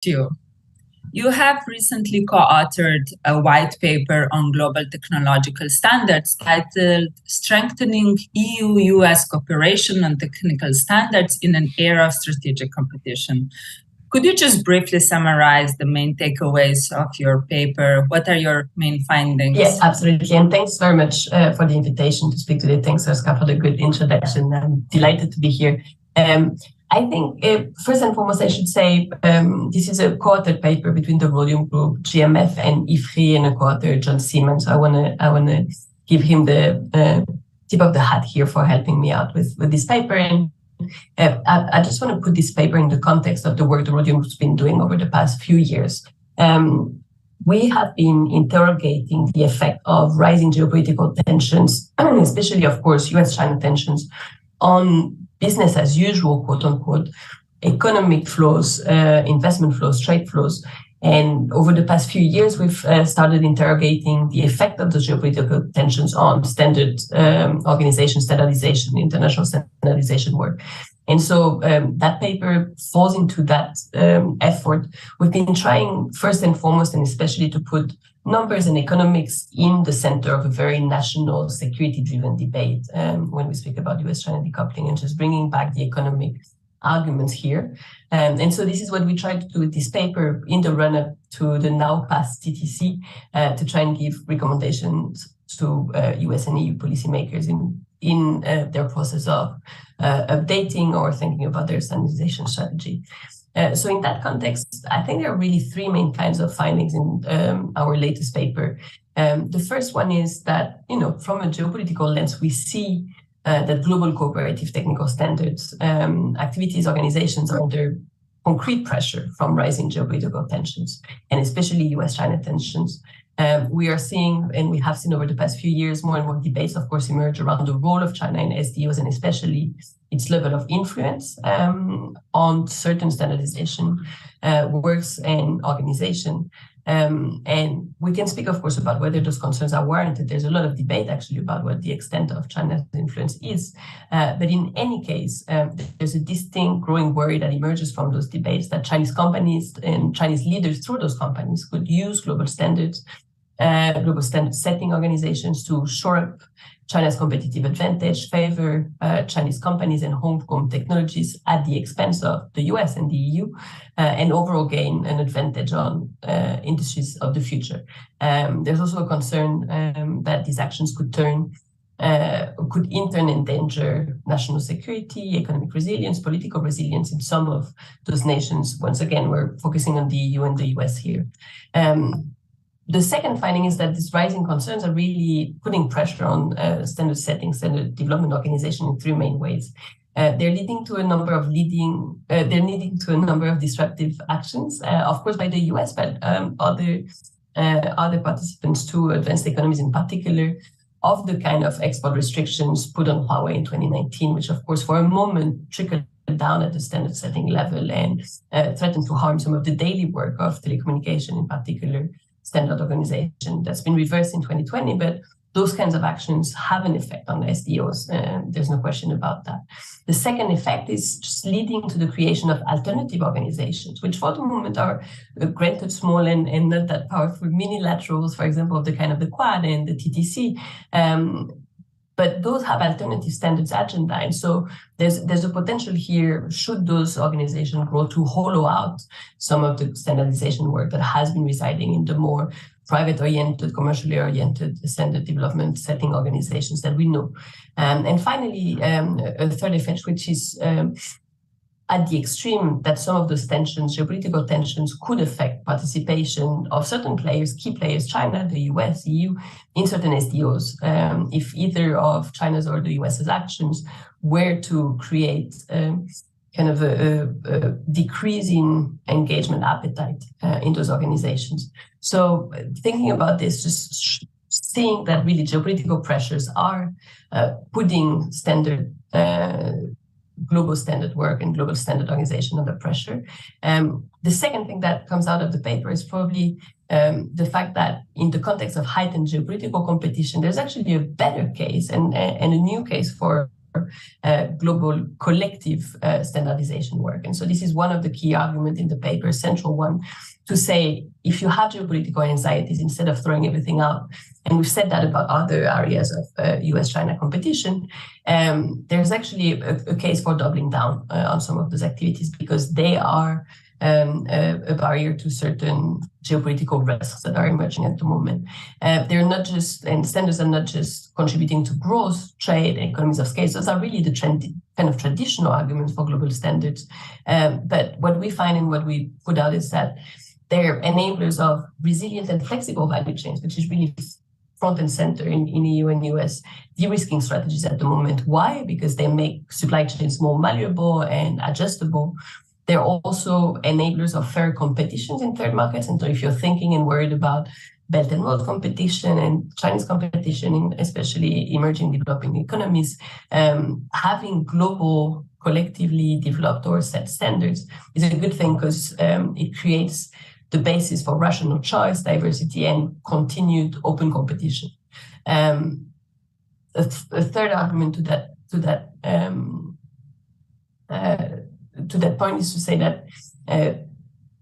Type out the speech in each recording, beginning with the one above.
you. You have recently co-authored a white paper on global technological standards titled Strengthening EU-US Cooperation on Technical Standards in an Era of Strategic Competition. Could you just briefly summarize the main takeaways of your paper? What are your main findings? Yes, absolutely. And thanks very much for the invitation to speak today. Thanks, Oscar, for the good introduction. I'm delighted to be here. I think, first and foremost, I should say this is a co-authored paper between the Volume Group, GMF, and IFRI, and a co-author, John Siemens. I wanna give him the tip of the hat here for helping me out with this paper. And I just want to put this paper in the context of the work the Volume Group's been doing over the past few years. We have been interrogating the effect of rising geopolitical tensions, especially, of course, US-China tensions, on business as usual, quote unquote, economic flows, investment flows, trade flows. And over the past few years, we've started interrogating the effect of the geopolitical tensions on standard organization standardization, international standardization work. And so that paper falls into that effort. We've been trying first and foremost, and especially to put numbers and economics in the center of a very national security-driven debate when we speak about US-China decoupling, and just bringing back the economic arguments here. And so this is what we tried to do with this paper in the run-up to the now passed TTC to try and give recommendations to US and EU policymakers in their process of updating or thinking about their standardization strategy. So in that context, I think there are really three main kinds of findings in our latest paper. The first one is that, from a geopolitical lens, we see that global cooperative technical standards, activities, organizations are under concrete pressure from rising geopolitical tensions, and especially US-China tensions. We are seeing, and we have seen over the past few years, more and more debates, of course, emerge around the role of China in SDOs, and especially its level of influence on certain standardization works and organization. And we can speak, of course, about whether those concerns are warranted. There's a lot of debate, actually, about what the extent of China's influence is. But in any case, there's a distinct growing worry that emerges from those debates that Chinese companies and Chinese leaders through those companies could use global standard setting organizations to shore up China's competitive advantage, favor Chinese companies and homegrown technologies at the expense of the US and the EU, and overall gain an advantage on industries of the future. There's also a concern that these actions could in turn endanger national security, economic resilience, political resilience in some of those nations. Once again, we're focusing on the EU and the US here. The second finding is that these rising concerns are really putting pressure on standard setting, standard development organization in three main ways. They're leading to a number of disruptive actions, of course, by the US, but other participants too, advanced economies in particular, of the kind of export restrictions put on Huawei in 2019, which, of course, for a moment trickled down at the standard setting level and threatened to harm some of the daily work of telecommunication, in particular, standard organization. That's been reversed in 2020, but those kinds of actions have an effect on the SDOs. There's no question about that. The second effect is just leading to the creation of alternative organizations, which for the moment are granted small and not that powerful minilaterals, for example, of the kind of the Quad and the TTC. But those have alternative standards agenda. And so there's a potential here, should those organizations grow, to hollow out some of the standardization work that has been residing in the more private-oriented, commercially oriented standard development setting organizations that we know. And finally, a third effect, which is at the extreme, that some of those tensions, geopolitical tensions, could affect participation of certain players, key players, China, the US, EU, in certain SDOs, if either of China's or the US's actions were to create kind of a decreasing engagement appetite in those organizations. So thinking about this, just seeing that really geopolitical pressures are putting global standard work and global standard organization under pressure. The second thing that comes out of the paper is probably the fact that in the context of heightened geopolitical competition, there's actually a better case and a new case for global collective standardization work. And so this is one of the key arguments in the paper, central one, to say if you have geopolitical anxieties, instead of throwing everything out, and we've said that about other areas of US-China competition, there's actually a case for doubling down on some of those activities, because they are a barrier to certain geopolitical risks that are emerging at the moment. They're not just, and standards are not just contributing to growth, trade, economies of scale. Those are really the kind of traditional arguments for global standards. But what we find and what we put out is that they're enablers of resilient and flexible value chains, which is really front and center in EU and US de-risking strategies at the moment. Why? Because they make supply chains more malleable and adjustable. They're also enablers of fair competitions in third markets. And so if you're thinking and worried about Belt and Road competition and Chinese competition, in especially emerging developing economies, having global, collectively developed or set standards is a good thing, because it creates the basis for rational choice, diversity, and continued open competition. A third argument to that point is to say that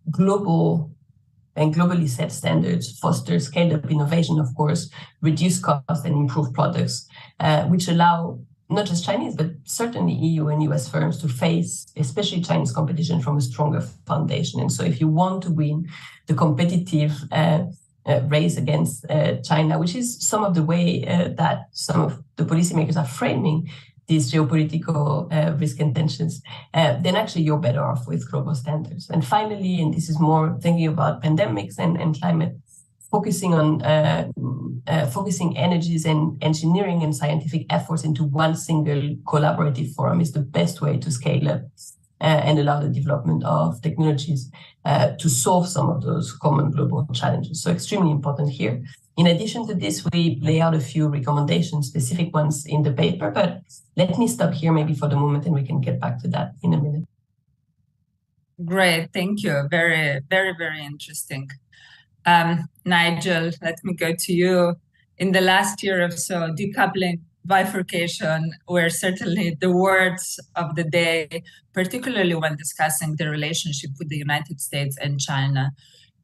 global and globally set standards foster scaled-up innovation, of course, reduce costs and improve products, which allow not just Chinese, but certainly EU and US firms to face, especially Chinese competition, from a stronger foundation. And so if you want to win the competitive race against China, which is some of the way that some of the policymakers are framing these geopolitical risk and tensions, then actually you're better off with global standards. And finally, and this is more thinking about pandemics and climate, focusing energies and engineering and scientific efforts into one single collaborative forum is the best way to scale up and allow the development of technologies to solve some of those common global challenges. So extremely important here. In addition to this, we lay out a few recommendations, specific ones in the paper, but let me stop here maybe for the moment and we can get back to that in a minute. Great, thank you. Very, very, very interesting. Nigel, let me go to you. In the last year or so, decoupling, bifurcation were certainly the words of the day, particularly when discussing the relationship with the United States and China.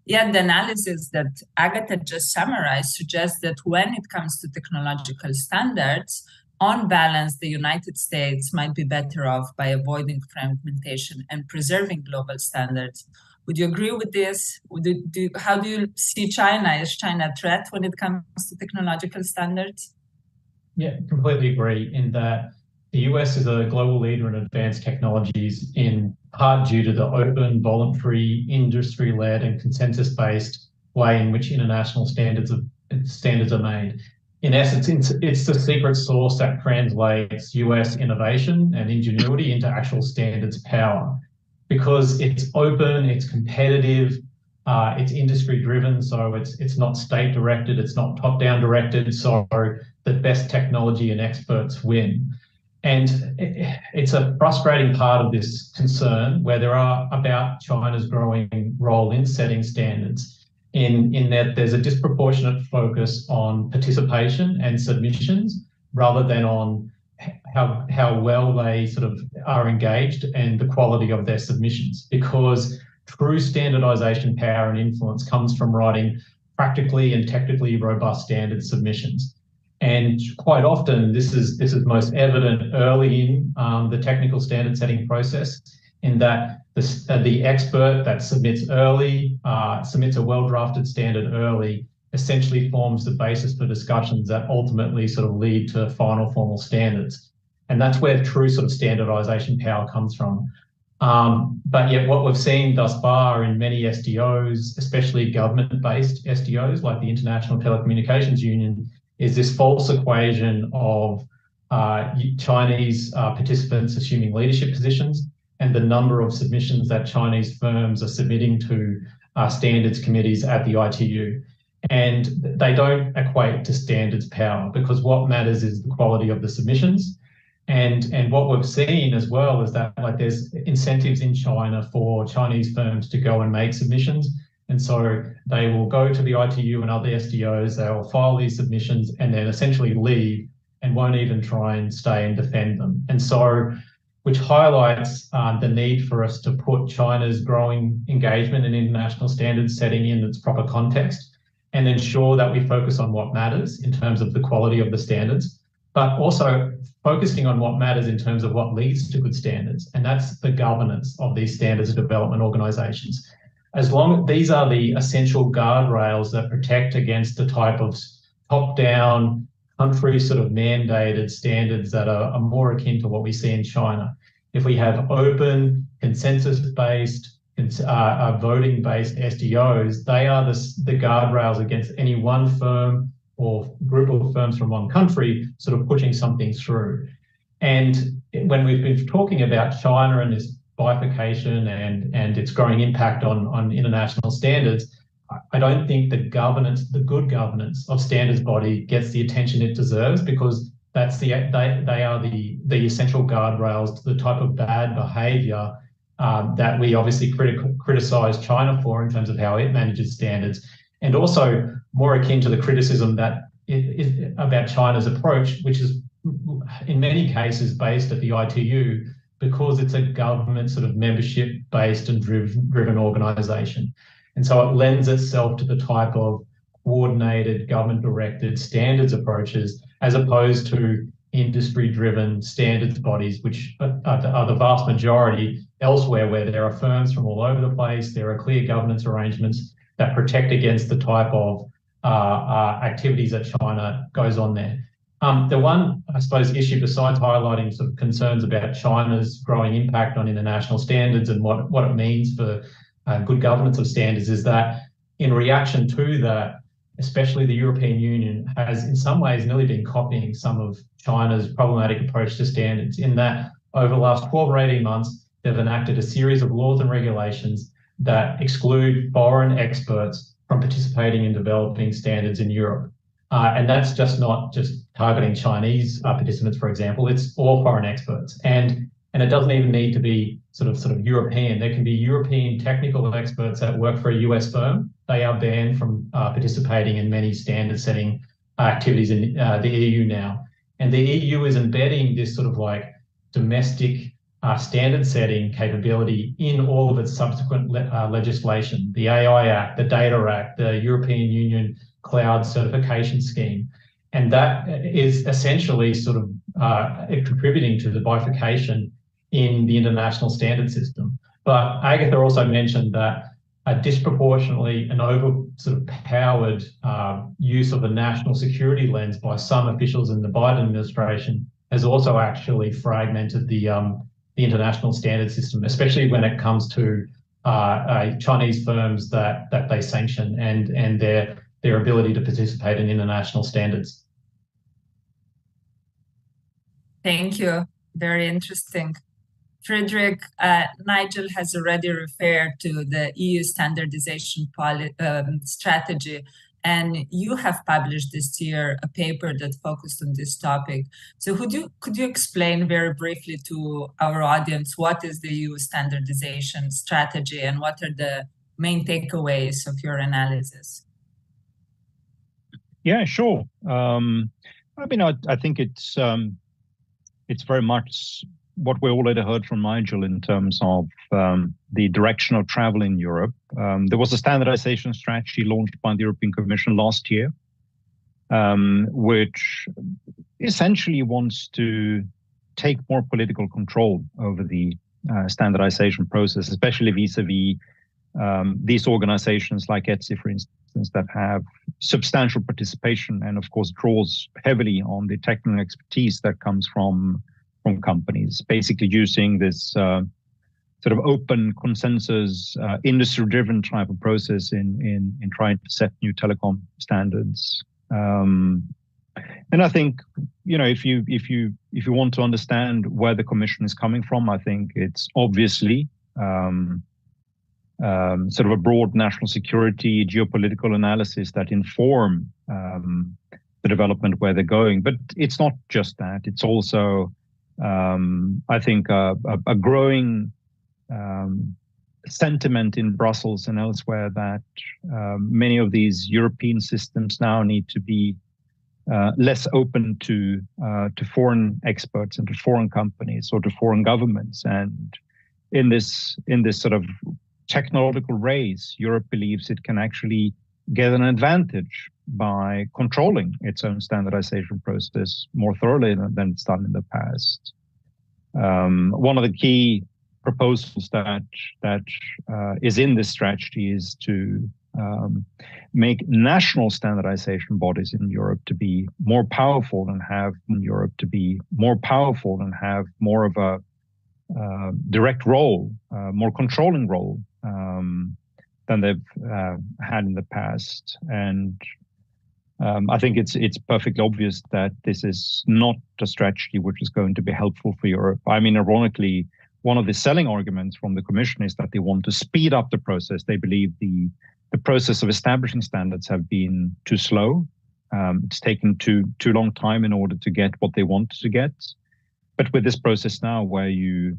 Yet the analysis that Agatha just summarized suggests that when it comes to technological standards, on balance, the United States might be better off by avoiding fragmentation and preserving global standards. Would you agree with this? How do you see China? Is China a threat when it comes to technological standards? Yeah, completely agree in that the US is a global leader in advanced technologies in part due to the open, voluntary, industry-led and consensus-based way in which international standards are made. In essence, it's the secret sauce that translates US innovation and ingenuity into actual standards power. Because it's open, it's competitive, it's industry-driven, so it's not state-directed, it's not top-down directed, so the best technology and experts win. And it's a frustrating part of this concern where there are about China's growing role in setting standards, in that there's a disproportionate focus on participation and submissions rather than on how well they sort of are engaged and the quality of their submissions, because true standardization power and influence comes from writing practically and technically robust standard submissions. And quite often this is most evident early in the technical standard setting process, in that the expert that submits early, submits a well-drafted standard early, essentially forms the basis for discussions that ultimately sort of lead to final formal standards. And that's where true sort of standardization power comes from. But yet what we've seen thus far in many SDOs, especially government-based SDOs like the International Telecommunications Union, is this false equation of Chinese participants assuming leadership positions and the number of submissions that Chinese firms are submitting to standards committees at the ITU. And they don't equate to standards power, because what matters is the quality of the submissions. And what we've seen as well is that there's incentives in China for Chinese firms to go and make submissions. And so they will go to the ITU and other SDOs, they will file these submissions and then essentially leave and won't even try and stay and defend them. And so, which highlights the need for us to put China's growing engagement in international standards setting in its proper context and ensure that we focus on what matters in terms of the quality of the standards, but also focusing on what matters in terms of what leads to good standards, and that's the governance of these standards development organizations. As long as these are the essential guardrails that protect against the type of top-down, country sort of mandated standards that are more akin to what we see in China. If we have open, consensus-based, voting-based SDOs, they are the guardrails against any one firm or group of firms from one country sort of pushing something through. And when we've been talking about China and this bifurcation and its growing impact on international standards, I don't think the good governance of standards body gets the attention it deserves, because that's they are the essential guardrails to the type of bad behaviour that we obviously criticise China for in terms of how it manages standards, and also more akin to the criticism that about China's approach, which is in many cases based at the ITU, because it's a government sort of membership-based and driven organisation. And so it lends itself to the type of coordinated government-directed standards approaches as opposed to industry-driven standards bodies, which are the vast majority elsewhere, where there are firms from all over the place. There are clear governance arrangements that protect against the type of activities that China goes on there. The one, I suppose, issue besides highlighting sort of concerns about China's growing impact on international standards and what it means for good governance of standards is that in reaction to that, especially the European Union has in some ways nearly been copying some of China's problematic approach to standards, in that over the last 12 or 18 months, they've enacted a series of laws and regulations that exclude foreign experts from participating in developing standards in Europe. And that's just not just targeting Chinese participants, for example, it's all foreign experts. And it doesn't even need to be sort of European. There can be European technical experts that work for a US firm. They are banned from participating in many standard setting activities in the EU now. And the EU is embedding this sort of like domestic standard setting capability in all of its subsequent legislation, the AI Act, the Data Act, the European Union Cloud Certification Scheme. And that is essentially sort of contributing to the bifurcation in the international standard system. But Agatha also mentioned that a disproportionately and over sort of powered use of the national security lens by some officials in the Biden administration has also actually fragmented the international standard system, especially when it comes to Chinese firms that they sanction and their ability to participate in international standards. Thank you. Very interesting. Frederick, Nigel has already referred to the EU standardization strategy, and you have published this year a paper that focused on this topic. So could you explain very briefly to our audience what is the EU standardization strategy and what are the main takeaways of your analysis? Yeah, sure. I mean, I think it's very much what we already heard from Nigel in terms of the direction of travel in Europe. There was a standardization strategy launched by the European Commission last year, which essentially wants to take more political control over the standardization process, especially vis-a-vis these organizations like ETSI, for instance, that have substantial participation and, of course, draws heavily on the technical expertise that comes from companies, basically using this sort of open consensus, industry-driven type of process in trying to set new telecom standards. And I think, you know, if you want to understand where the Commission is coming from, I think it's obviously sort of a broad national security, geopolitical analysis that inform the development where they're going. But it's not just that; it's also I think a growing sentiment in Brussels and elsewhere that many of these European systems now need to be less open to foreign experts and to foreign companies or to foreign governments. And in this sort of technological race, Europe believes it can actually get an advantage by controlling its own standardization process more thoroughly than it's done in the past. One of the key proposals that is in this strategy is to make national standardization bodies in Europe to be more powerful and have more of a direct role, more controlling role than they've had in the past. And I think it's perfectly obvious that this is not a strategy which is going to be helpful for Europe. I mean, ironically, one of the selling arguments from the Commission is that they want to speed up the process. They believe the process of establishing standards have been too slow. It's taken too long time in order to get what they wanted to get. But with this process now, where you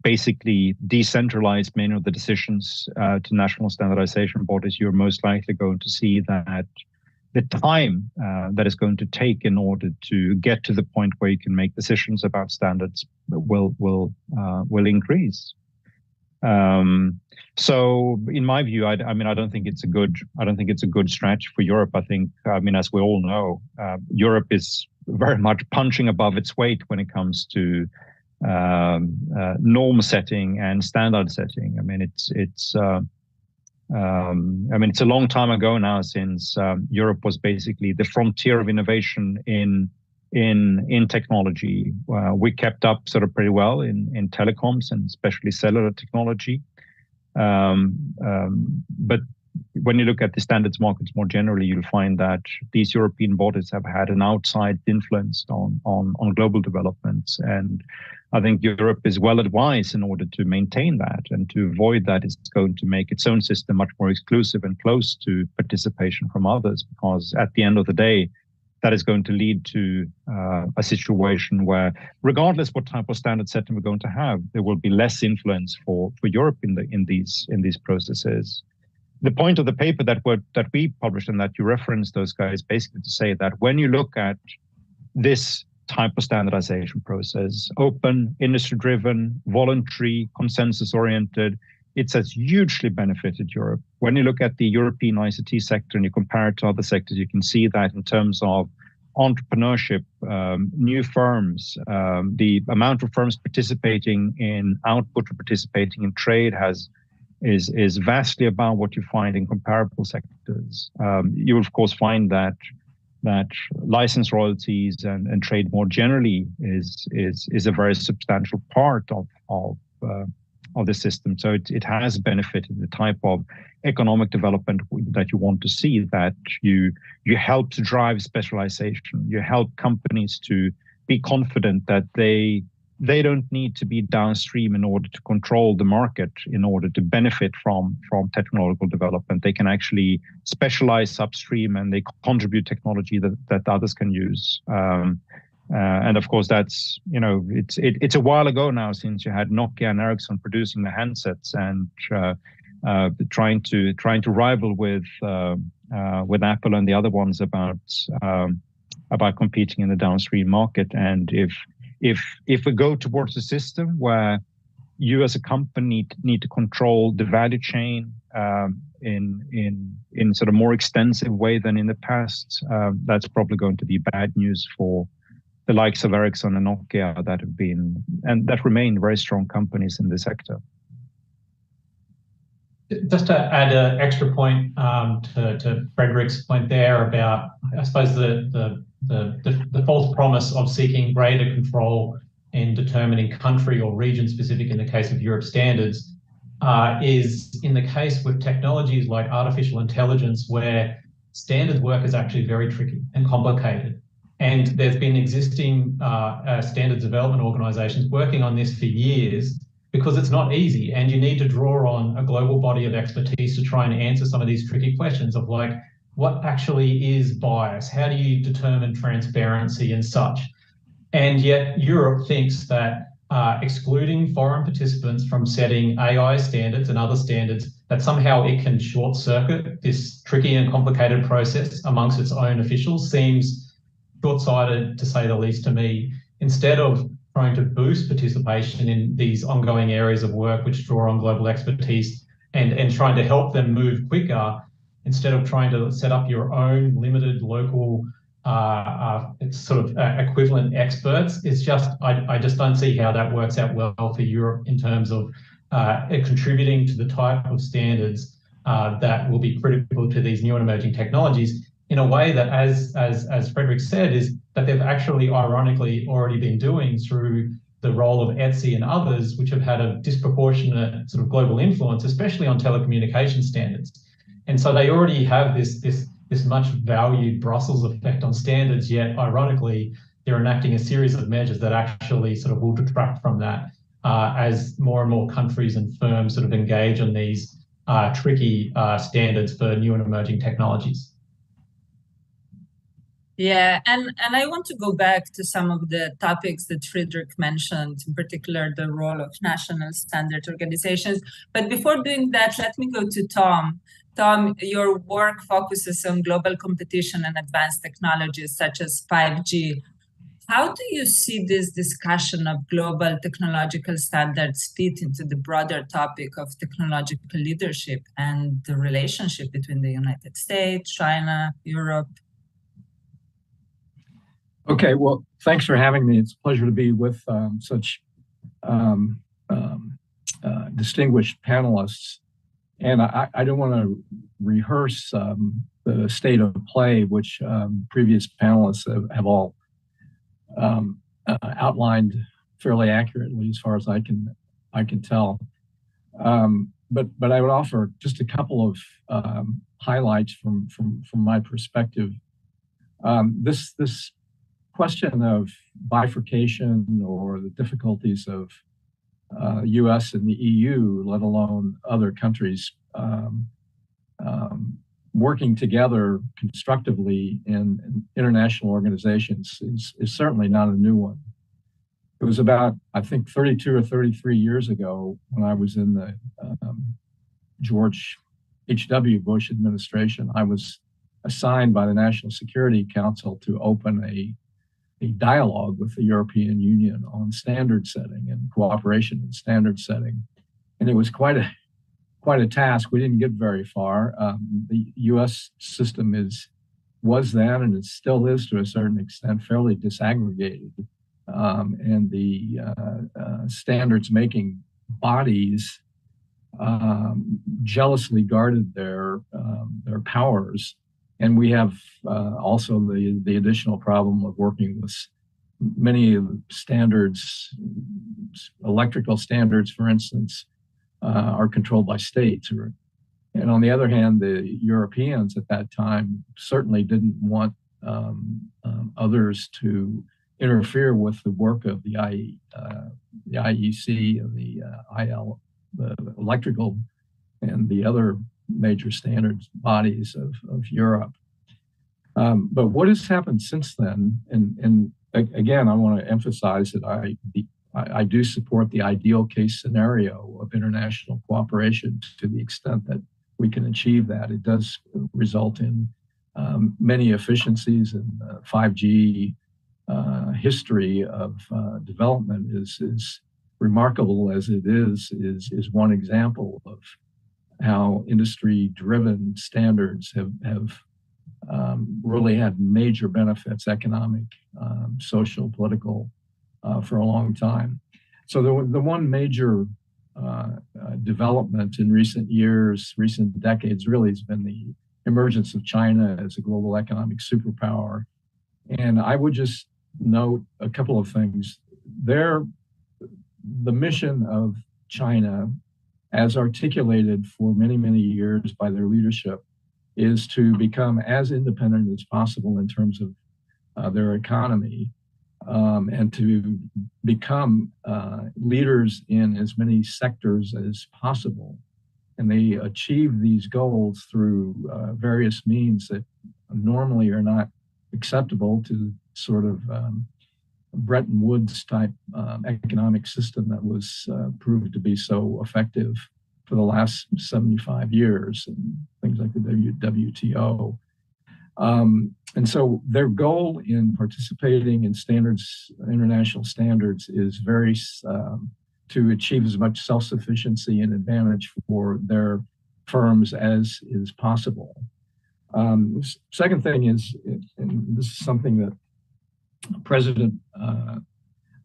basically decentralize many of the decisions to national standardization bodies, you're most likely going to see that the time that is going to take in order to get to the point where you can make decisions about standards will increase. So, in my view, I don't think it's a good strategy for Europe. I think, as we all know, Europe is very much punching above its weight when it comes to norm setting and standard setting. It's a long time ago now since Europe was basically the frontier of innovation in technology. We kept up sort of pretty well in telecoms and especially cellular technology. But when you look at the standards markets more generally, you'll find that these European bodies have had an outside influence on global developments. And I think Europe is well advised in order to maintain that and to avoid that. It's going to make its own system much more exclusive and close to participation from others, because at the end of the day, that is going to lead to a situation where, regardless what type of standard setting we're going to have, there will be less influence for Europe in these processes. The point of the paper that we published and that you referenced those guys, basically to say that when you look at this type of standardization process, open, industry-driven, voluntary, consensus-oriented, it has hugely benefited Europe. When you look at the European ICT sector and you compare it to other sectors, you can see that in terms of entrepreneurship, new firms, the amount of firms participating in output or participating in trade is vastly above what you find in comparable sectors. You will, of course, find that license royalties and trade more generally is a very substantial part of the system. So it has benefited the type of economic development that you want to see, that you help to drive specialization. You help companies to be confident that they don't need to be downstream in order to control the market, in order to benefit from technological development. They can actually specialize upstream and they contribute technology that others can use. And of course, that's, it's a while ago now since you had Nokia and Ericsson producing the handsets and trying to rival with Apple and the other ones about competing in the downstream market. And if we go towards a system where you as a company need to control the value chain in sort of more extensive way than in the past, that's probably going to be bad news for the likes of Ericsson and Nokia that remain very strong companies in the sector. Just to add an extra point to Frederick's point there about, I suppose, the false promise of seeking greater control in determining country or region specific in the case of Europe standards is in the case with technologies like artificial intelligence, where standards work is actually very tricky and complicated. And there's been existing standards development organizations working on this for years, because it's not easy, and you need to draw on a global body of expertise to try and answer some of these tricky questions of, like, what actually is bias? How do you determine transparency and such? And yet Europe thinks that excluding foreign participants from setting AI standards and other standards that somehow it can short circuit this tricky and complicated process amongst its own officials seems short-sighted, to say the least, to me. Instead of trying to boost participation in these ongoing areas of work which draw on global expertise and trying to help them move quicker, instead of trying to set up your own limited local equivalent experts, it's just, I just don't see how that works out well for Europe in terms of contributing to the type of standards that will be critical to these new and emerging technologies in a way that, as Frederick said, is that they've actually ironically already been doing through the role of ETSI and others, which have had a disproportionate sort of global influence, especially on telecommunication standards. And so they already have this much valued Brussels effect on standards, yet ironically, they're enacting a series of measures that actually sort of will detract from that as more and more countries and firms sort of engage on these tricky standards for new and emerging technologies. Yeah, and I want to go back to some of the topics that Friedrich mentioned, in particular the role of national standard organizations. But before doing that, let me go to Tom. Tom, your work focuses on global competition and advanced technologies such as 5G. How do you see this discussion of global technological standards fit into the broader topic of technological leadership and the relationship between the United States, China, Europe? Okay, well, thanks for having me. It's a pleasure to be with such distinguished panelists. And I don't want to rehearse the state of play, which previous panelists have all outlined fairly accurately, as far as I can tell. But I would offer just a couple of highlights from my perspective. This question of bifurcation or the difficulties of U.S. and the EU, let alone other countries, working together constructively in international organizations is certainly not a new one. It was about, I think, 32 or 33 years ago when I was in the George H.W. Bush administration. I was assigned by the National Security Council to open a dialogue with the European Union on standard setting and cooperation in standard setting. And it was quite a task. We didn't get very far. The US system was then, and it still is to a certain extent, fairly disaggregated. And the standards making bodies jealously guarded their powers. And we have also the additional problem of working with many of the standards, electrical standards, for instance, are controlled by states. And on the other hand, the Europeans at that time certainly didn't want others to interfere with the work of the IEC and the the electrical and the other major standards bodies of Europe. But what has happened since then, and again, I want to emphasize that I do support the ideal case scenario of international cooperation to the extent that we can achieve that. It does result in many efficiencies, and 5G history of development is remarkable as it is one example of how industry-driven standards have really had major benefits, economic, social, political, for a long time. So the one major development in recent years, recent decades, really has been the emergence of China as a global economic superpower. And I would just note a couple of things. The mission of China, as articulated for many, many years by their leadership, is to become as independent as possible in terms of their economy, and to become leaders in as many sectors as possible. And they achieve these goals through various means that normally are not acceptable to sort of Bretton Woods type economic system that was proved to be so effective for the last 75 years, and things like the WTO. And so their goal in participating in international standards is very to achieve as much self-sufficiency and advantage for their firms as is possible. Second thing is, and this is something that President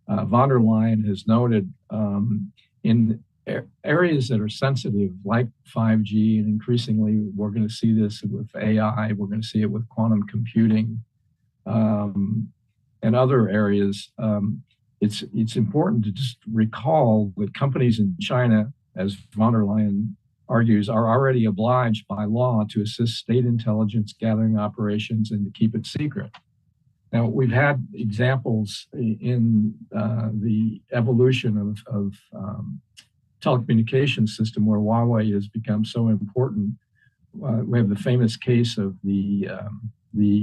von der Leyen has noted, in areas that are sensitive, like 5G, and increasingly we're going to see this with AI, we're going to see it with quantum computing, and other areas. It's important to just recall that companies in China, as von der Leyen argues, are already obliged by law to assist state intelligence gathering operations and to keep it secret. Now, we've had examples in the evolution of telecommunications system where Huawei has become so important. We have the famous case of the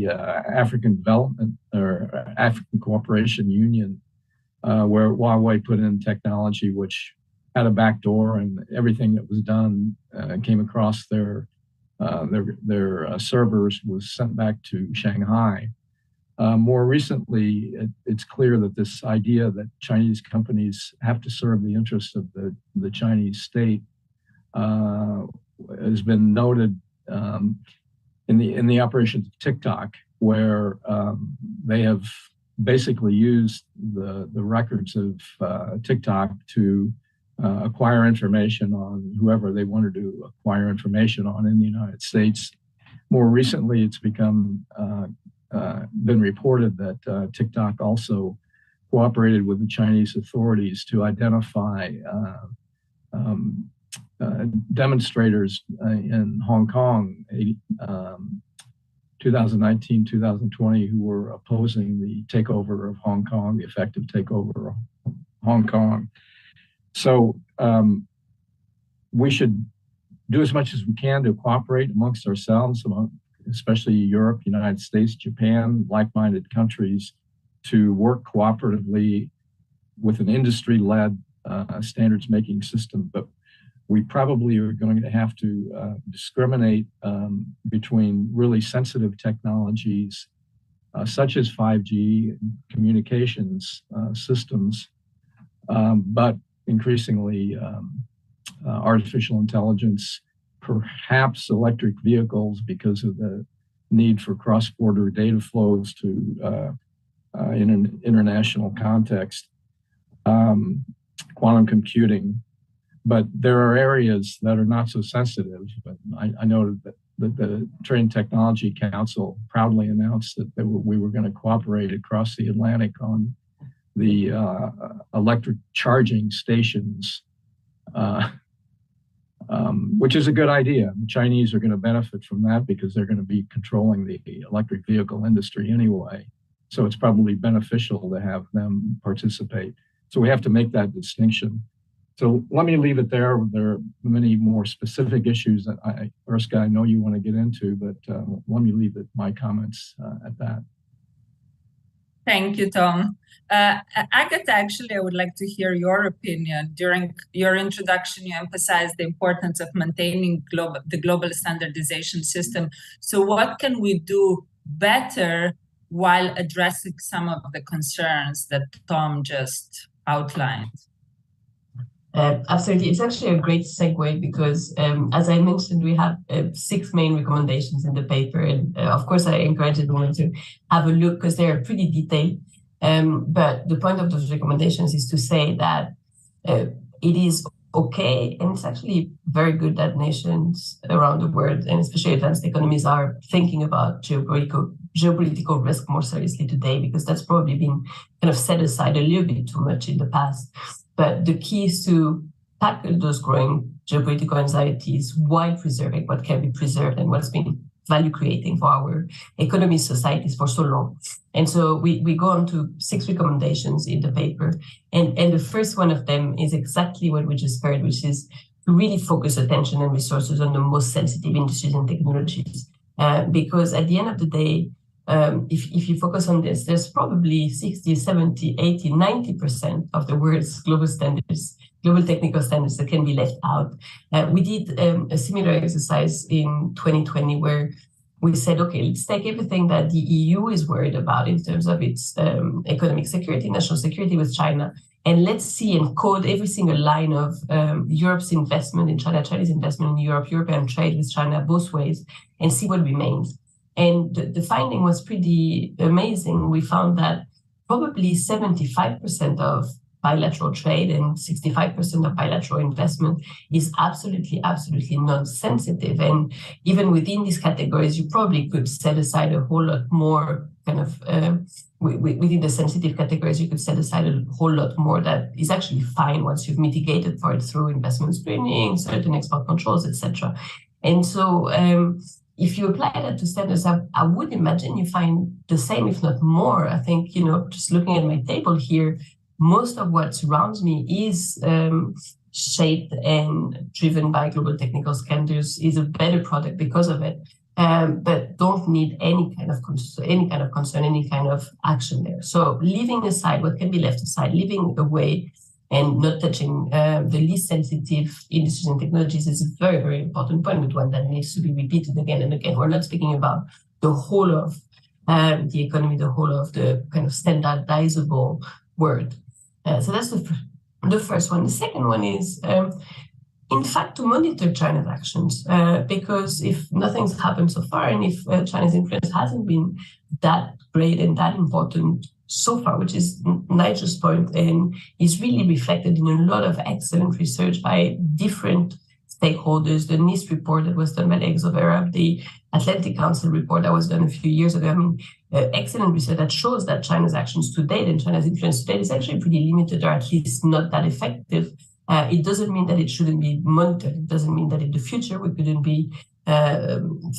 African Development or African Cooperation Union, where Huawei put in technology which had a backdoor, and everything that was done came across their servers was sent back to Shanghai. More recently, it's clear that this idea that Chinese companies have to serve the interests of the Chinese state has been noted in the operations of TikTok, where they have basically used the records of TikTok to acquire information on whoever they wanted to acquire information on in the United States. More recently, it's been reported that TikTok also cooperated with the Chinese authorities to identify demonstrators in Hong Kong, 2019, 2020, who were opposing the takeover of Hong Kong, the effective takeover of Hong Kong. So we should do as much as we can to cooperate amongst ourselves, especially Europe, United States, Japan, like-minded countries, to work cooperatively with an industry-led standards-making system. But we probably are going to have to discriminate between really sensitive technologies, such as 5G communications systems, but increasingly artificial intelligence, perhaps electric vehicles because of the need for cross-border data flows to in an international context, quantum computing. But there are areas that are not so sensitive. But I noted that the Trade and Technology Council proudly announced that we were going to cooperate across the Atlantic on the electric charging stations, which is a good idea. The Chinese are going to benefit from that because they're going to be controlling the electric vehicle industry anyway. So it's probably beneficial to have them participate. So we have to make that distinction. So let me leave it there. There are many more specific issues that Erska, I know you want to get into, but let me leave my comments at that. Thank you, Tom. Agatha, actually, I would like to hear your opinion. During your introduction, you emphasized the importance of maintaining the global standardization system. So what can we do better while addressing some of the concerns that Tom just outlined? Absolutely. It's actually a great segue because, as I mentioned, we have 6 main recommendations in the paper. And of course, I encourage everyone to have a look because they're pretty detailed. But the point of those recommendations is to say that it is okay, and it's actually very good that nations around the world, and especially advanced economies, are thinking about geopolitical risk more seriously today, because that's probably been kind of set aside a little bit too much in the past. But the key is to tackle those growing geopolitical anxieties while preserving what can be preserved and what's been value creating for our economies, societies for so long. And so we go on to 6 recommendations in the paper. And the first one of them is exactly what we just heard, which is to really focus attention and resources on the most sensitive industries and technologies. Because at the end of the day, if you focus on this, there's probably 60, 70, 80, 90% of the words global standards, global technical standards that can be left out. We did a similar exercise in 2020 where we said, okay, let's take everything that the EU is worried about in terms of its economic security, national security with China, and let's see and code every single line of Europe's investment in China, Chinese investment in Europe, European trade with China both ways, and see what remains. And the finding was pretty amazing. We found that probably 75% of bilateral trade and 65% of bilateral investment is absolutely non-sensitive. And even within these categories, you probably could set aside a whole lot more kind of, within the sensitive categories, you could set aside a whole lot more that is actually fine once you've mitigated for it through investment screening, certain export controls, etc. And so if you apply that to standards, I would imagine you find the same, if not more. I think, just looking at my table here, most of what surrounds me is shaped and driven by global technical standards, is a better product because of it, but don't need any kind of concern, any kind of action there. So leaving aside what can be left aside, leaving away and not touching the least sensitive industries and technologies is a very, very important point, but one that needs to be repeated again and again. We're not speaking about the whole of the economy, the whole of the kind of standardizable world. So that's the first one. The second one is, in fact, to monitor China's actions, because if nothing's happened so far, and if China's influence hasn't been that great and that important so far, which is Nigel's point, and is really reflected in a lot of excellent research by different stakeholders, the NIST report that was done by Legs of Arab, the Atlantic Council report that was done a few years ago. I mean, excellent research that shows that China's actions to date and China's influence to date is actually pretty limited, or at least not that effective. It doesn't mean that it shouldn't be monitored. It doesn't mean that in the future we couldn't be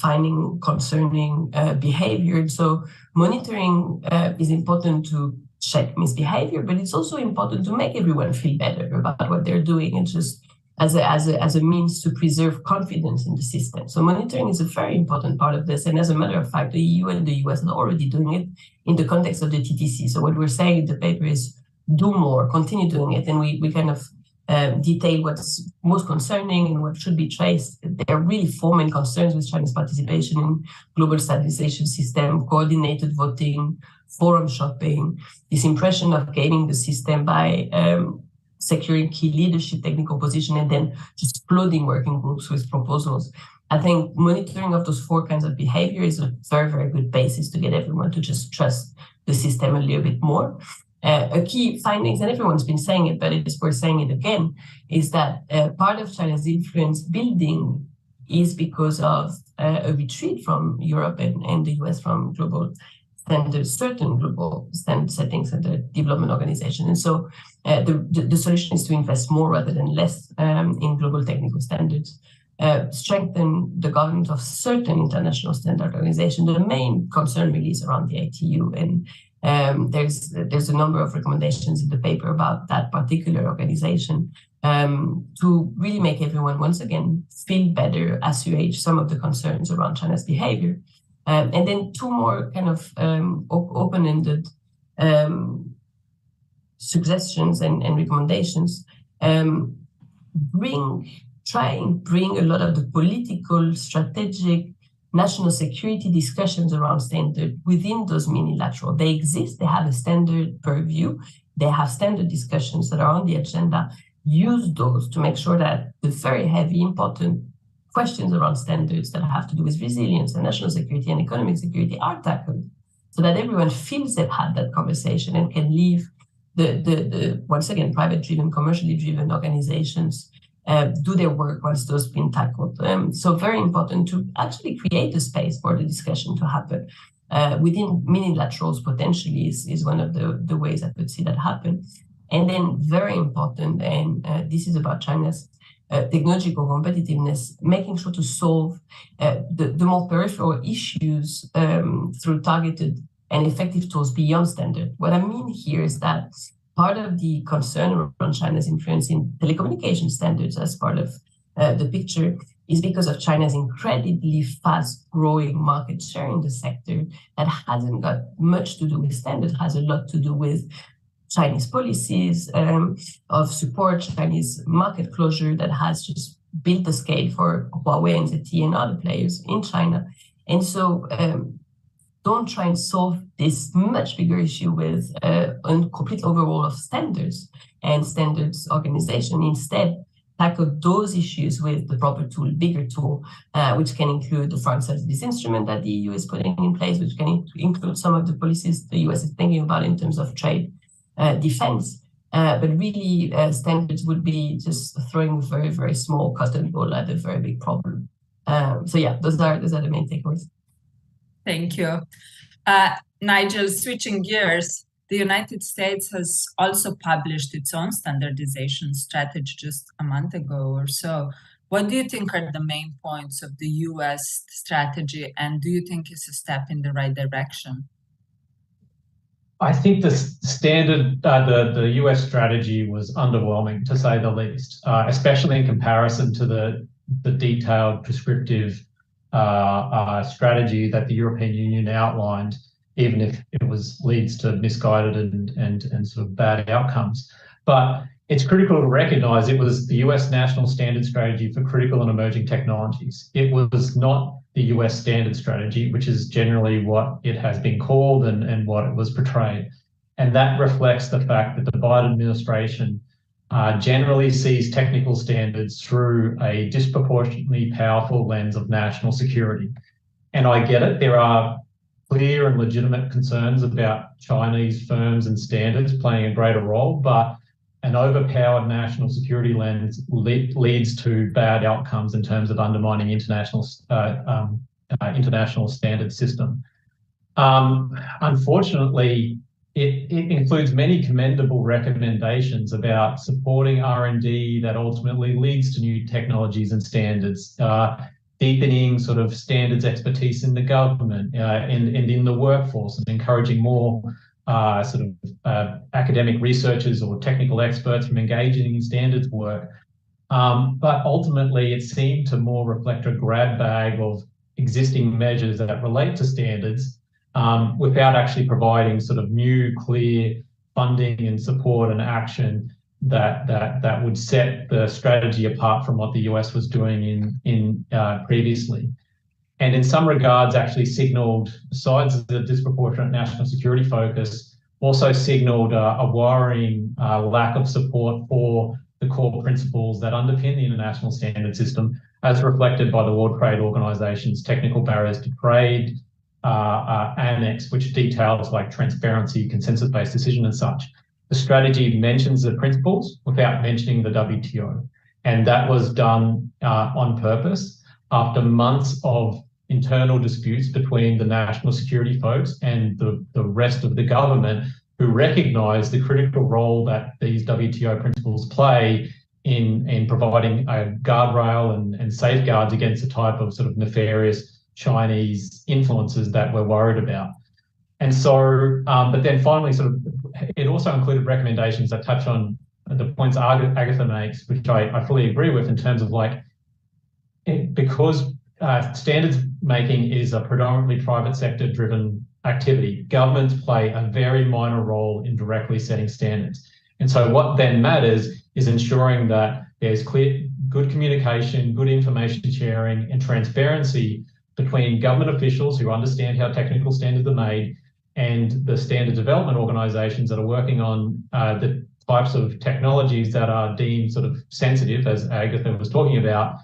finding concerning behavior. So monitoring is important to check misbehavior, but it's also important to make everyone feel better about what they're doing, and just as a means to preserve confidence in the system. So monitoring is a very important part of this. And as a matter of fact, the EU and the US are already doing it in the context of the TTC. So what we're saying in the paper is do more, continue doing it. And we kind of detail what's most concerning and what should be traced. There are really four main concerns with China's participation in global standardization system: coordinated voting, forum shopping, this impression of gaining the system by securing key leadership, technical position, and then just flooding working groups with proposals. I think monitoring of those four kinds of behavior is a very, very good basis to get everyone to just trust the system a little bit more. A key findings, and everyone's been saying it, but it's worth saying it again, is that part of China's influence building is because of a retreat from Europe and the US from global standards, certain global standard settings at the development organization. And so the solution is to invest more rather than less in global technical standards, strengthen the governance of certain international standard organizations. The main concern really is around the ITU, and there's a number of recommendations in the paper about that particular organization to really make everyone once again feel better, assuage some of the concerns around China's behavior. And then two more kind of open-ended suggestions and recommendations. Try and bring a lot of the political, strategic, national security discussions around standard within those minilateral. They exist, they have a standard purview, they have standard discussions that are on the agenda. Use those to make sure that the very heavy, important questions around standards that have to do with resilience and national security and economic security are tackled, so that everyone feels they've had that conversation and can leave the once again, private-driven, commercially driven organizations do their work once those have been tackled. So very important to actually create a space for the discussion to happen. Within minilaterals potentially is one of the ways I could see that happen. And then very important, and this is about China's technological competitiveness, making sure to solve the more peripheral issues through targeted and effective tools beyond standard. What I mean here is that part of the concern around China's influence in telecommunication standards as part of the picture is because of China's incredibly fast-growing market share in the sector that hasn't got much to do with standards, has a lot to do with Chinese policies of support, Chinese market closure that has just built the scale for Huawei and ZTE and other players in China. And so don't try and solve this much bigger issue with a complete overhaul of standards and standards organization. Instead, tackle those issues with the proper tool, bigger tool, which can include the foreign subsidies instrument that the EU is putting in place, which can include some of the policies the US is thinking about in terms of trade defense. But really, standards would be just throwing a very, very small cotton ball at a very big problem. So yeah, those are the main takeaways. Thank you. Nigel, switching gears, the United States has also published its own standardization strategy just a month ago or so. What do you think are the main points of the US strategy, and do you think it's a step in the right direction? I think the US strategy was underwhelming, to say the least, especially in comparison to the detailed prescriptive strategy that the European Union outlined, even if it leads to misguided and sort of bad outcomes. But it's critical to recognize it was the US national standard strategy for critical and emerging technologies. It was not the US standard strategy, which is generally what it has been called and what it was portrayed. And that reflects the fact that the Biden administration generally sees technical standards through a disproportionately powerful lens of national security. And I get it. There are clear and legitimate concerns about Chinese firms and standards playing a greater role, but an overpowered national security lens leads to bad outcomes in terms of undermining international standard system. Unfortunately, it includes many commendable recommendations about supporting R&D that ultimately leads to new technologies and standards, deepening sort of standards expertise in the government and in the workforce, and encouraging more academic researchers or technical experts from engaging in standards work. But ultimately, it seemed to more reflect a grab bag of existing measures that relate to standards without actually providing sort of new, clear funding and support and action that would set the strategy apart from what the US was doing in previously. And in some regards, actually signaled, besides the disproportionate national security focus, also signaled a worrying lack of support for the core principles that underpin the international standard system, as reflected by the World Trade Organization's Technical Barriers to Trade Annex, which details like transparency, consensus-based decision and such. The strategy mentions the principles without mentioning the WTO. And that was done on purpose after months of internal disputes between the national security folks and the rest of the government, who recognize the critical role that these WTO principles play in providing a guardrail and safeguards against the type of sort of nefarious Chinese influences that we're worried about. And so, but then finally, it also included recommendations that touch on the points Agatha makes, which I fully agree with, in terms of because standards making is a predominantly private sector driven activity, governments play a very minor role in directly setting standards. And so what then matters is ensuring that there's good communication, good information sharing and transparency between government officials who understand how technical standards are made and the standard development organizations that are working on the types of technologies that are deemed sort of sensitive, as Agatha was talking about,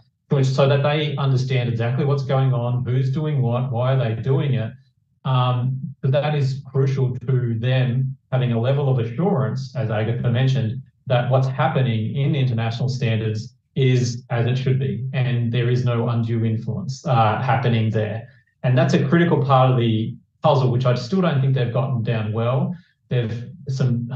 so that they understand exactly what's going on, who's doing what, why are they doing it. But that is crucial to them having a level of assurance, as Agatha mentioned, that what's happening in international standards is as it should be, and there is no undue influence happening there. And that's a critical part of the puzzle, which I still don't think they've gotten down well. They've some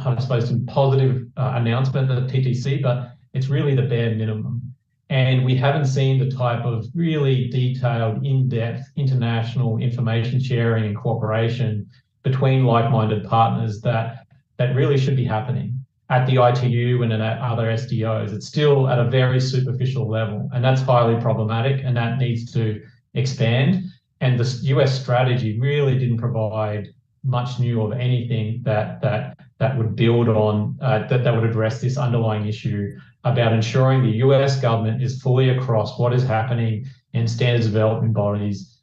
positive announcement at TTC, but it's really the bare minimum. And we haven't seen the type of really detailed, in-depth international information sharing and cooperation between like-minded partners that really should be happening. at the ITU and at other SDOs. It's still at a very superficial level, and that's highly problematic, and that needs to expand. And the US strategy really didn't provide much new of anything that would build on, that would address this underlying issue about ensuring the US government is fully across what is happening in standards development bodies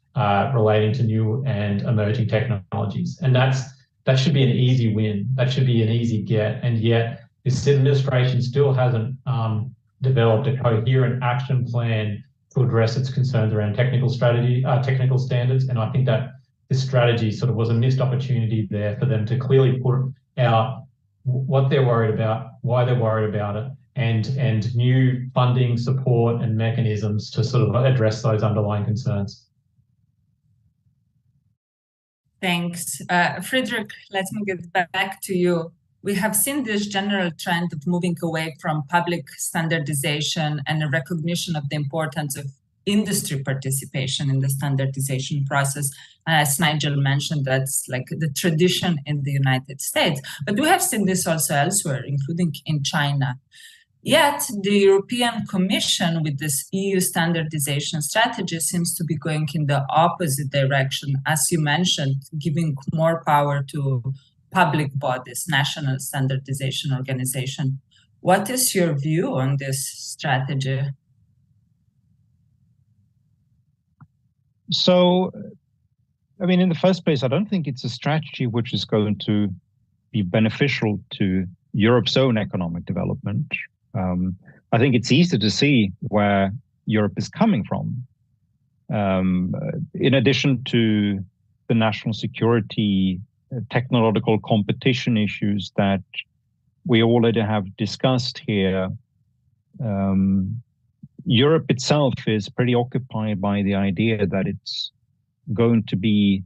relating to new and emerging technologies. And that should be an easy win. That should be an easy get. And yet this administration still hasn't developed a coherent action plan to address its concerns around technical standards. And I think that this strategy sort of was a missed opportunity there for them to clearly put out what they're worried about, why they're worried about it, and new funding, support, and mechanisms to sort of address those underlying concerns. Thanks. Friedrich, let me get back to you. We have seen this general trend of moving away from public standardization and a recognition of the importance of industry participation in the standardization process. As Nigel mentioned, that's like the tradition in the United States. But we have seen this also elsewhere, including in China. Yet the European Commission with this EU standardization strategy seems to be going in the opposite direction, as you mentioned, giving more power to public bodies, national standardization organization. What is your view on this strategy? So, I mean, in the first place, I don't think it's a strategy which is going to be beneficial to Europe's own economic development. I think it's easy to see where Europe is coming from. In addition to the national security, technological competition issues that we already have discussed here, Europe itself is pretty occupied by the idea that it's going to be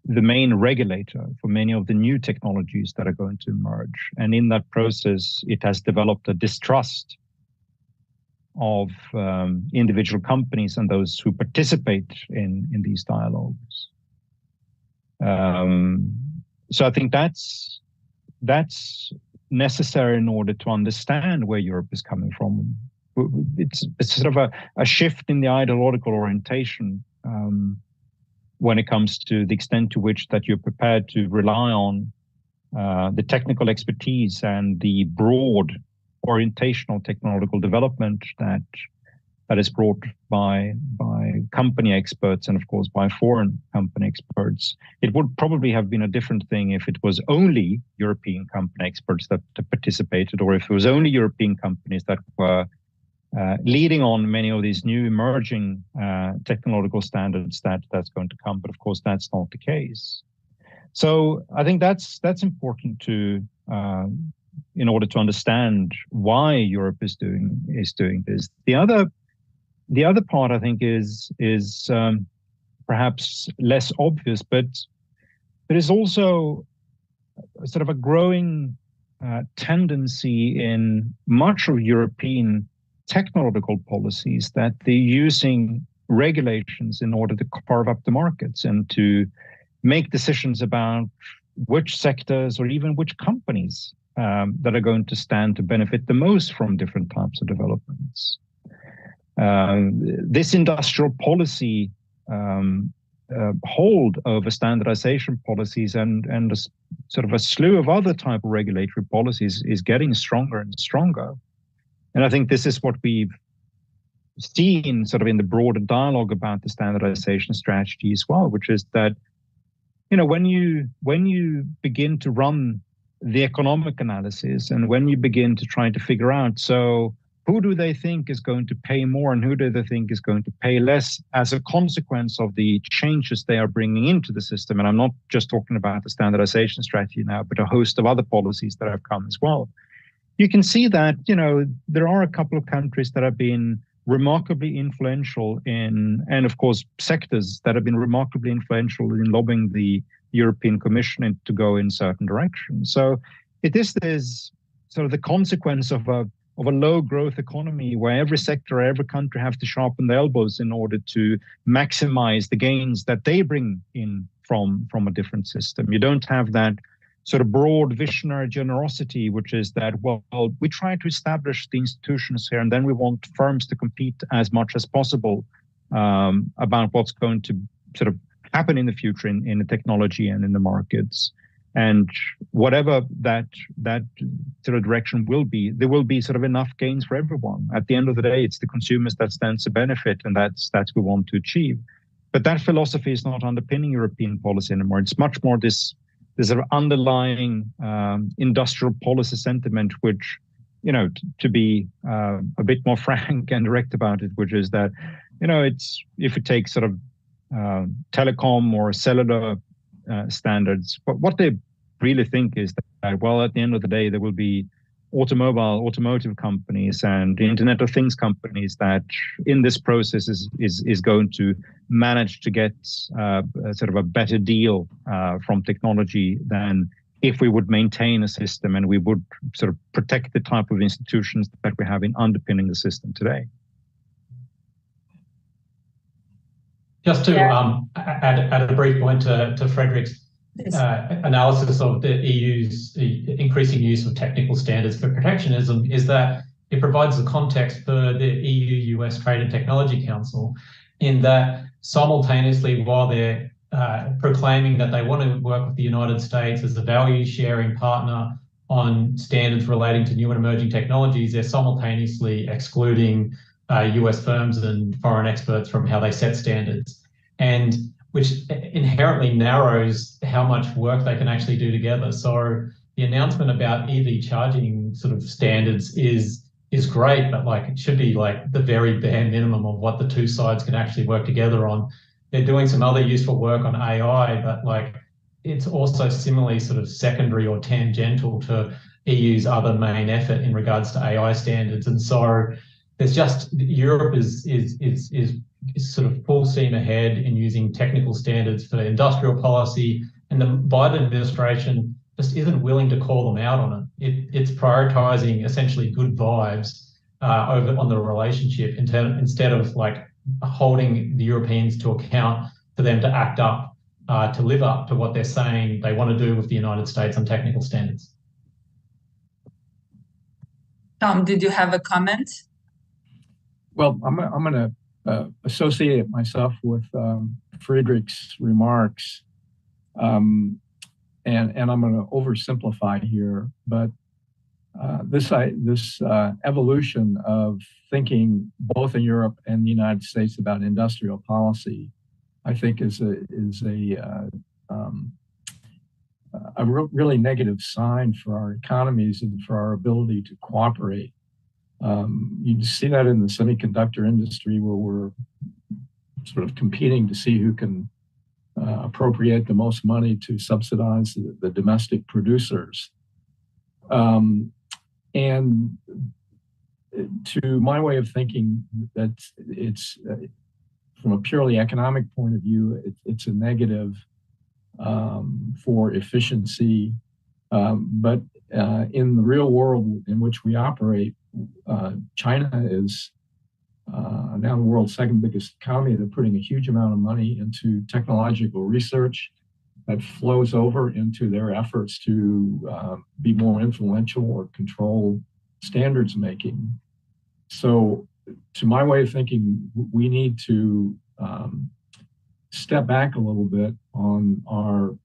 the main regulator for many of the new technologies that are going to emerge. And in that process, it has developed a distrust of individual companies and those who participate in these dialogues. So I think that's necessary in order to understand where Europe is coming from. It's sort of a shift in the ideological orientation when it comes to the extent to which that you're prepared to rely on the technical expertise and the broad orientational technological development that is brought by company experts and of course by foreign company experts. It would probably have been a different thing if it was only European company experts that participated, or if it was only European companies that were leading on many of these new emerging technological standards that's going to come. But of course, that's not the case. So I think that's important to in order to understand why Europe is doing this. The other part, I think, is perhaps less obvious, but there is also sort of a growing tendency in much of European technological policies that they're using regulations in order to carve up the markets and to make decisions about which sectors or even which companies that are going to stand to benefit the most from different types of developments. This industrial policy hold over standardization policies and a sort of a slew of other type of regulatory policies is getting stronger and stronger. And I think this is what we've seen sort of in the broader dialogue about the standardization strategy as well, which is that, you know, when you begin to run the economic analysis and when you begin to try to figure out, so who do they think is going to pay more and who do they think is going to pay less as a consequence of the changes they are bringing into the system? And I'm not just talking about the standardization strategy now, but a host of other policies that have come as well. You can see that, you know, there are a couple of countries that have been remarkably influential in, and of course, sectors that have been remarkably influential in lobbying the European Commission to go in certain directions. So it is this sort of the consequence of a low growth economy where every sector, every country have to sharpen their elbows in order to maximize the gains that they bring in from a different system. You don't have that sort of broad visionary generosity, which is that, well, we try to establish the institutions here, and then we want firms to compete as much as possible about what's going to sort of happen in the future in the technology and in the markets. And whatever that sort of direction will be, there will be sort of enough gains for everyone. At the end of the day, it's the consumers that stands to benefit, and that's what we want to achieve. But that philosophy is not underpinning European policy anymore. It's much more this sort of underlying industrial policy sentiment, which, you know, to be a bit more frank and direct about it, which is that, you know, it's, if you take sort of telecom or cellular standards, but what they really think is that, well, at the end of the day, there will be automotive companies and the Internet of Things companies that in this process is going to manage to get sort of a better deal from technology than if we would maintain a system and we would sort of protect the type of institutions that we have in underpinning the system today. Just to add a brief point to Frederick's analysis of the EU's increasing use of technical standards for protectionism, is that it provides the context for the EU-US Trade and Technology Council, in that simultaneously, while they're proclaiming that they want to work with the United States as a value-sharing partner on standards relating to new and emerging technologies, they're simultaneously excluding US firms and foreign experts from how they set standards, and which inherently narrows how much work they can actually do together. So the announcement about EV charging sort of standards is great, but like it should be like the very bare minimum of what the two sides can actually work together on. They're doing some other useful work on AI, but like it's also similarly sort of secondary or tangential to EU's other main effort in regards to AI standards. And so there's just, Europe is sort of full steam ahead in using technical standards for industrial policy, and the Biden administration just isn't willing to call them out on it. It's prioritizing essentially good vibes over on the relationship instead of like holding the Europeans to account for them to act up, to live up to what they're saying they want to do with the United States on technical standards. Tom, did you have a comment? Well, I'm going to associate myself with Friedrich's remarks, and I'm going to oversimplify here, but this evolution of thinking both in Europe and the United States about industrial policy, I think is a really negative sign for our economies and for our ability to cooperate. You see that in the semiconductor industry, where we're sort of competing to see who can appropriate the most money to subsidize the domestic producers. And to my way of thinking, that it's from a purely economic point of view, it's a negative for efficiency. But in the real world in which we operate, China is now the world's second biggest economy. They're putting a huge amount of money into technological research that flows over into their efforts to be more influential or control standards making. So to my way of thinking, we need to step back a little bit on our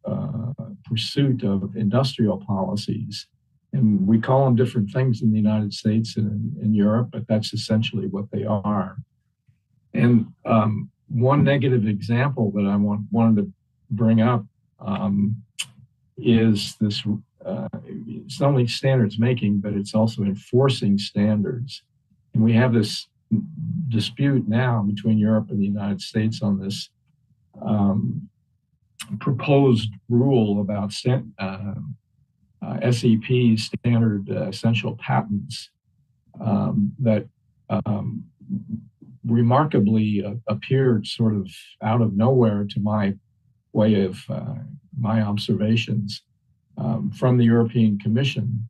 pursuit of industrial policies. And we call them different things in the United States and in Europe, but that's essentially what they are. And one negative example that I wanted to bring up is this, it's not only standards making, but it's also enforcing standards. And we have this dispute now between Europe and the United States on this proposed rule about SEP, standard essential patents, that remarkably appeared sort of out of nowhere to my way of my observations from the European Commission,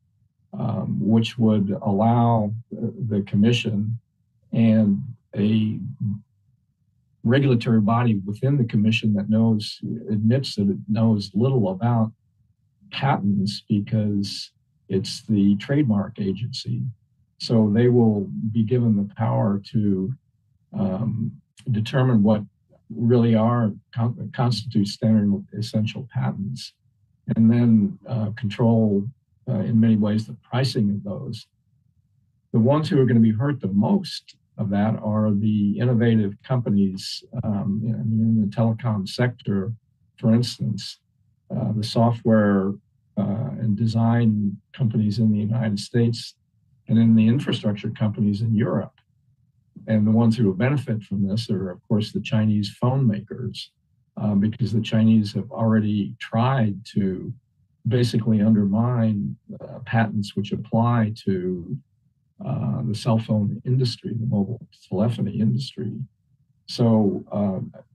which would allow the Commission and a regulatory body within the Commission that admits that it knows little about patents because it's the trademark agency. So they will be given the power to determine what really constitute standard essential patents, and then control in many ways the pricing of those. The ones who are going to be hurt the most of that are the innovative companies in the telecom sector, for instance, the software and design companies in the United States, and in the infrastructure companies in Europe. And the ones who will benefit from this are, of course, the Chinese phone makers, because the Chinese have already tried to basically undermine patents which apply to the cell phone industry, the mobile telephony industry. So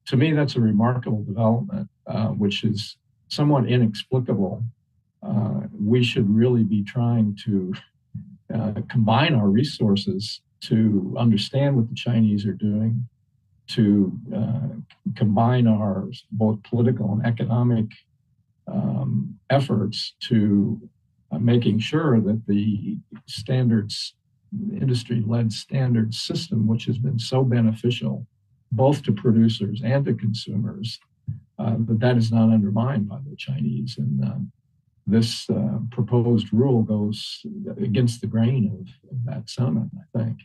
to me, that's a remarkable development, which is somewhat inexplicable. We should really be trying to combine our resources to understand what the Chinese are doing, to combine our both political and economic efforts to making sure that the standards, industry-led standards system, which has been so beneficial both to producers and to consumers, that is not undermined by the Chinese. And this proposed rule goes against the grain of that sentiment, I think.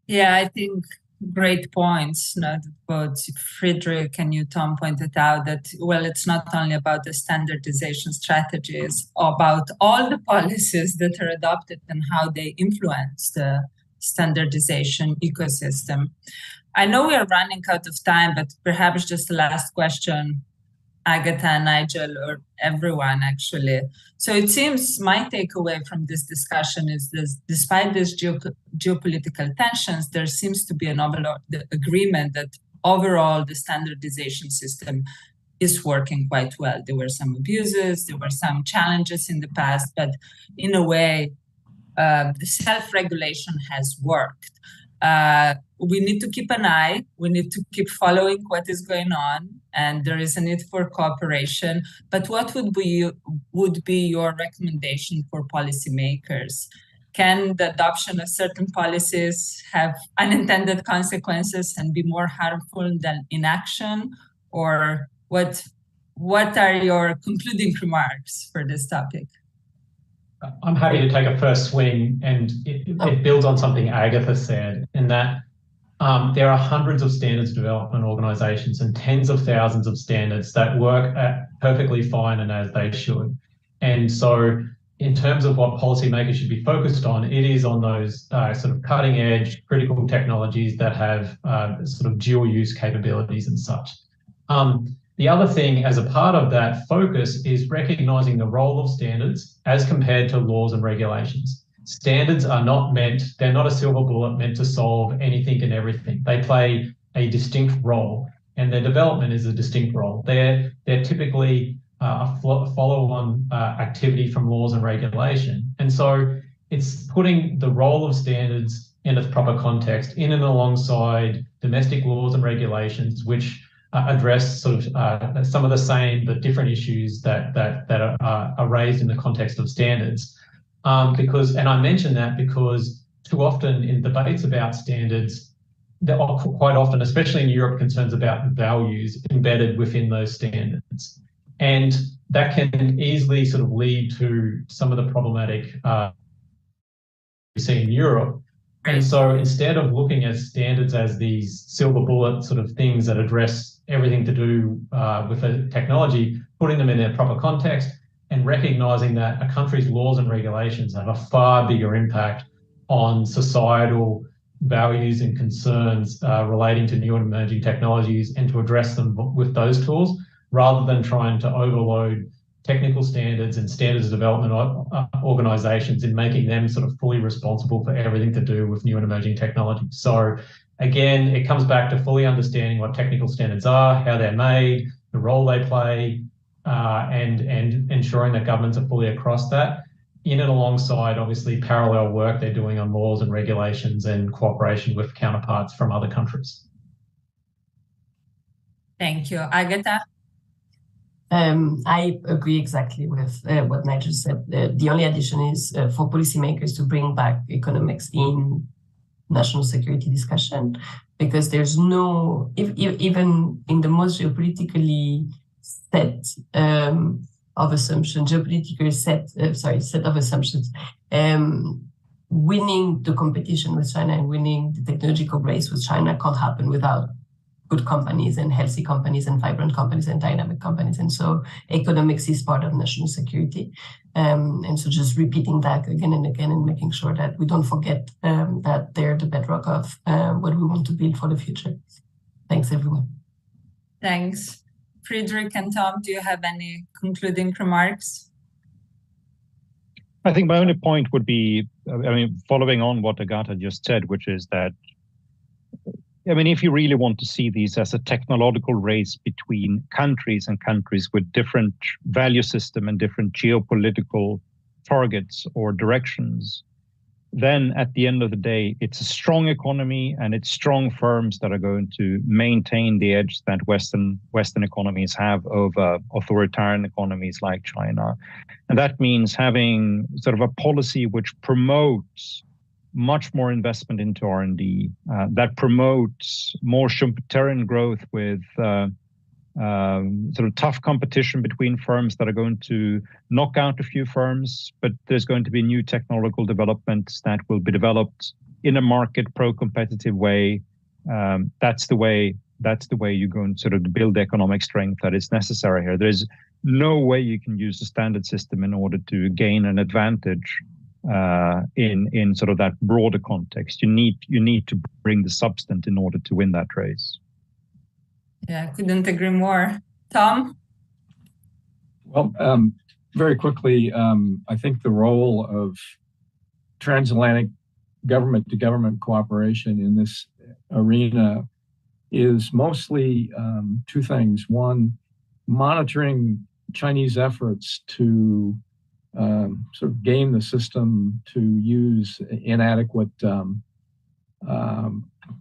Yeah, I think great points. That both Friedrich and you, Tom, pointed out that, well, it's not only about the standardization strategies, about all the policies that are adopted and how they influence the standardization ecosystem. I know we are running out of time, but perhaps just the last question, Agatha, Nigel, or everyone actually. So it seems my takeaway from this discussion is this: despite these geopolitical tensions, there seems to be an overall agreement that overall the standardization system is working quite well. There were some abuses, there were some challenges in the past, but in a way, the self-regulation has worked. We need to keep an eye, we need to keep following what is going on, and there is a need for cooperation. But what would be your recommendation for policymakers? Can the adoption of certain policies have unintended consequences and be more harmful than inaction? Or what are your concluding remarks for this topic? I'm happy to take a first swing, and it builds on something Agatha said, in that there are hundreds of standards development organizations and tens of thousands of standards that work perfectly fine and as they should. And so in terms of what policymakers should be focused on, it is on those sort of cutting edge critical technologies that have sort of dual use capabilities and such. The other thing as a part of that focus is recognizing the role of standards as compared to laws and regulations. Standards are they're not a silver bullet meant to solve anything and everything. They play a distinct role, and their development is a distinct role. They're typically a follow-on activity from laws and regulation. And so it's putting the role of standards in its proper context, in and alongside domestic laws and regulations, which address sort of some of the same but different issues that are raised in the context of standards. And I mention that because too often in debates about standards, there are quite often, especially in Europe, concerns about values embedded within those standards. And that can easily sort of lead to some of the problematic we see in Europe. And so instead of looking at standards as these silver bullet sort of things that address everything to do with a technology, putting them in their proper context and recognizing that a country's laws and regulations have a far bigger impact on societal values and concerns relating to new and emerging technologies, and to address them with those tools, rather than trying to overload technical standards and standards development organizations in making them sort of fully responsible for everything to do with new and emerging technology. So again, it comes back to fully understanding what technical standards are, how they're made, the role they play, and ensuring that governments are fully across that, in and alongside obviously parallel work they're doing on laws and regulations and cooperation with counterparts from other countries. Thank you. Agatha? I agree exactly with what Nigel said. The only addition is for policymakers to bring back economics in national security discussion, because there's no, even in the most geopolitically set of assumptions, set of assumptions, winning the competition with China and winning the technological race with China can't happen without good companies and healthy companies and vibrant companies and dynamic companies. And so economics is part of national security. And so just repeating that again and again and making sure that we don't forget that they're the bedrock of what we want to build for the future. Thanks, everyone. Thanks. Friedrich and Tom, do you have any concluding remarks? I think my only point would be, following on what Agatha just said, which is that, if you really want to see these as a technological race between countries and countries with different value system and different geopolitical targets or directions, then at the end of the day, it's a strong economy and it's strong firms that are going to maintain the edge that Western economies have over authoritarian economies like China. And that means having sort of a policy which promotes much more investment into R&D, that promotes more Schumpeterian growth with sort of tough competition between firms that are going to knock out a few firms, but there's going to be new technological developments that will be developed in a market pro-competitive way. That's the way you're going to sort of build economic strength that is necessary here. There's no way you can use the standard system in order to gain an advantage in sort of that broader context. You need to bring the substance in order to win that race. Yeah, I couldn't agree more. Tom? Well, very quickly, I think the role of transatlantic government-to-government cooperation in this arena is mostly two things. One, monitoring Chinese efforts to sort of game the system to use inadequate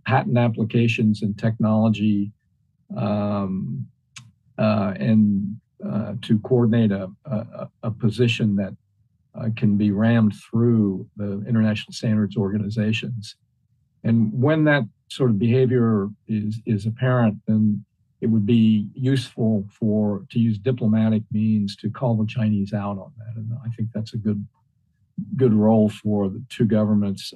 patent applications and technology and to coordinate a position that can be rammed through the international standards organizations. And when that sort of behavior is apparent, then it would be useful to use diplomatic means to call the Chinese out on that. And I think that's a good role for the two governments.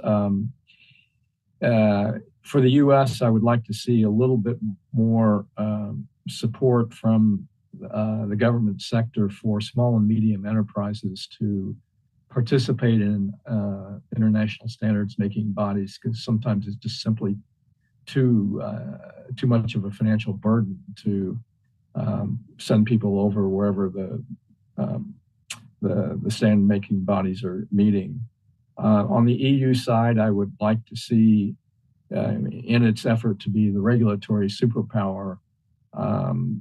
For the U.S., I would like to see a little bit more support from the government sector for small and medium enterprises to participate in international standards making bodies, because sometimes it's just simply too much of a financial burden to send people over wherever the standard making bodies are meeting. On the EU side, I would like to see, in its effort to be the regulatory superpower,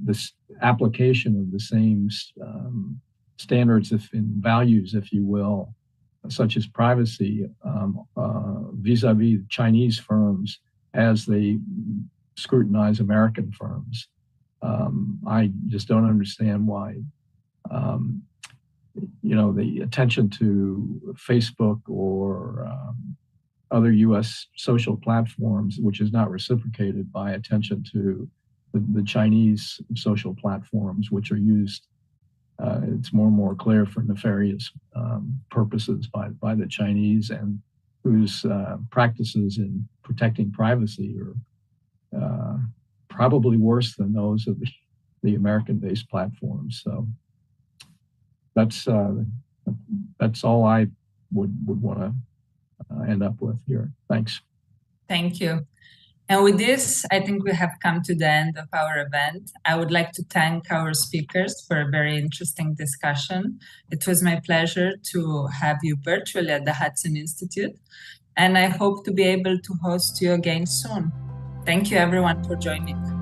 this application of the same standards and values, if you will, such as privacy, vis-a-vis Chinese firms as they scrutinize American firms. I just don't understand why, the attention to Facebook or other U.S. social platforms, which is not reciprocated by attention to the Chinese social platforms, which are used, it's more and more clear, for nefarious purposes by the Chinese, and whose practices in protecting privacy are probably worse than those of the American-based platforms. So that's all I would want to end up with here. Thanks. Thank you. And with this, I think we have come to the end of our event. I would like to thank our speakers for a very interesting discussion. It was my pleasure to have you virtually at the Hudson Institute, and I hope to be able to host you again soon. Thank you, everyone, for joining.